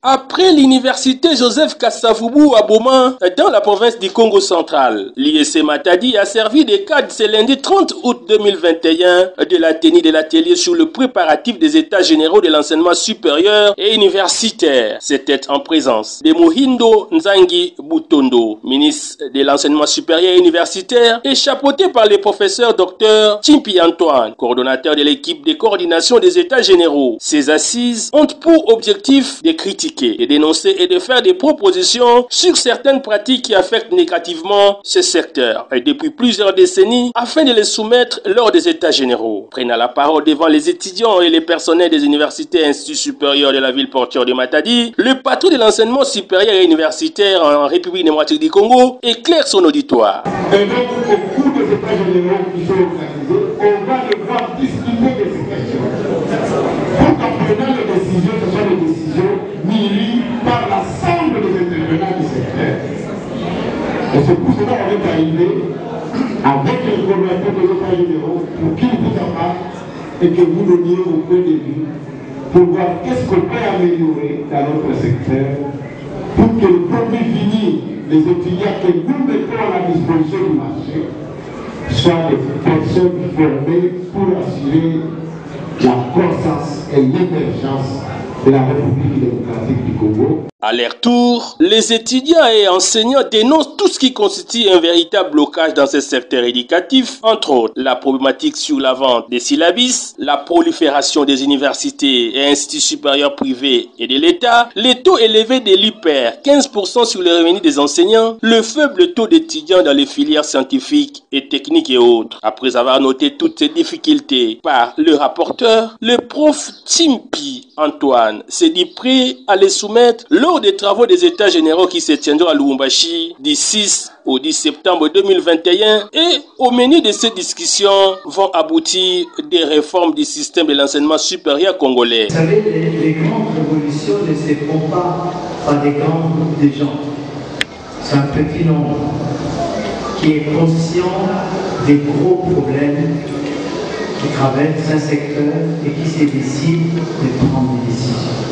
Après l'université Joseph Kasavubu à Boma, dans la province du Congo central, l'IEC Matadi a servi de cadre ce lundi 30 août 2021 de la tenue de l'atelier sur le préparatif des états généraux de l'enseignement supérieur et universitaire. C'était en présence de Muhindo Nzangi Butondo, ministre de l'enseignement supérieur et universitaire, et chapeauté par le professeur Dr Chimpi Antoine, coordonnateur de l'équipe de coordination des états généraux. Ces assises ont pour objectif de critiquer, de dénoncer et de faire des propositions sur certaines pratiques qui affectent négativement ce secteur et depuis plusieurs décennies afin de les soumettre lors des états généraux. Prenant la parole devant les étudiants et les personnels des universités et instituts supérieurs de la ville portuaire de Matadi, le patron de l'enseignement supérieur et universitaire en République démocratique du Congo éclaire son auditoire. Et donc, au cours des états généraux qui sont organisés, on va devoir discuter de ces questions. Pour qu'en prenant les décisions, ce soit des décisions mises par l'ensemble des intervenants du secteur. Et c'est pour cela qu'on est arrivé avec les coordonnateurs des états généraux pour qu'ils vous en parlent et que vous donniez vos points de vue pour voir qu'est-ce qu'on peut améliorer dans notre secteur pour que le produit fini, les étudiants que nous mettons à la disposition du marché soient des personnes formées pour assurer la croissance et l'émergence de la République démocratique du Congo. À leur tour, les étudiants et enseignants dénoncent tout ce qui constitue un véritable blocage dans ce secteur éducatif, entre autres la problématique sur la vente des syllabus, la prolifération des universités et instituts supérieurs privés et de l'État, les taux élevés de l'IPER, 15% sur les revenus des enseignants, le faible taux d'étudiants dans les filières scientifiques et techniques et autres. Après avoir noté toutes ces difficultés par le rapporteur, le prof Chimpi Antoine s'est dit prêt à les soumettre lors des travaux des états généraux qui se tiendront à Lubumbashi du 6 au 10 septembre 2021 et au menu de ces discussions vont aboutir des réformes du système de l'enseignement supérieur congolais. Vous savez, les grandes révolutions ne se font pas par des grands groupes de gens. C'est un petit nombre qui est conscient des gros problèmes qui traversent un secteur et qui se décide de prendre des décisions.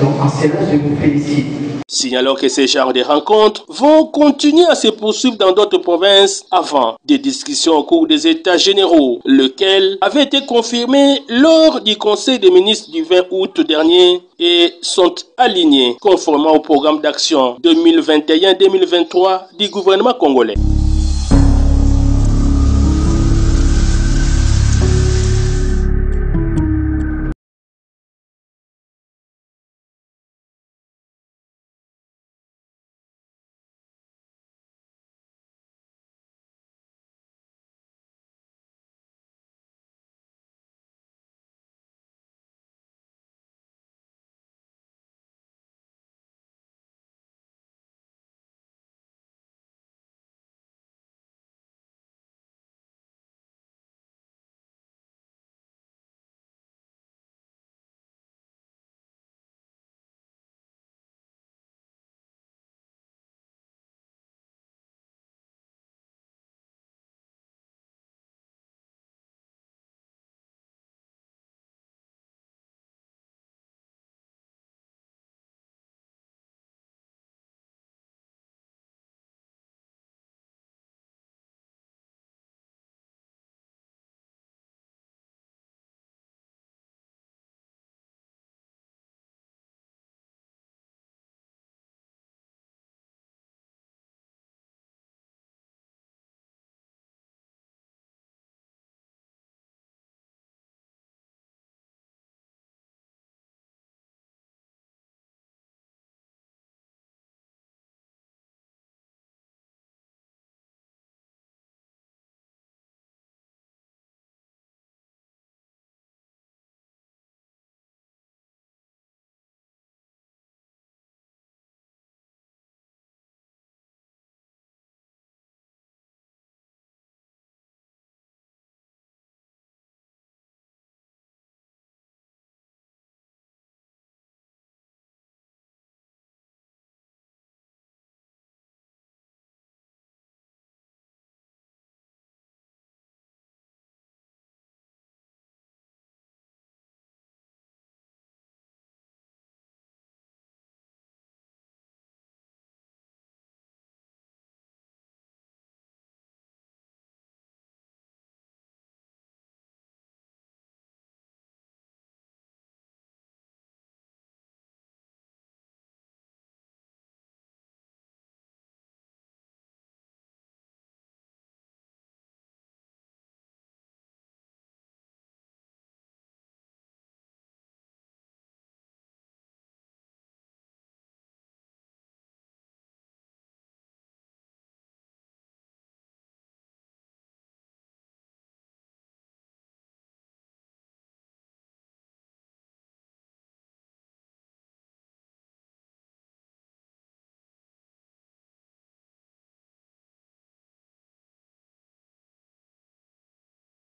Donc en cela, je vous félicite. Signalons que ces genres de rencontres vont continuer à se poursuivre dans d'autres provinces avant des discussions au cours des états généraux, lequel avait été confirmé lors du conseil des ministres du 20 août dernier et sont alignés conformément au programme d'action 2021-2023 du gouvernement congolais.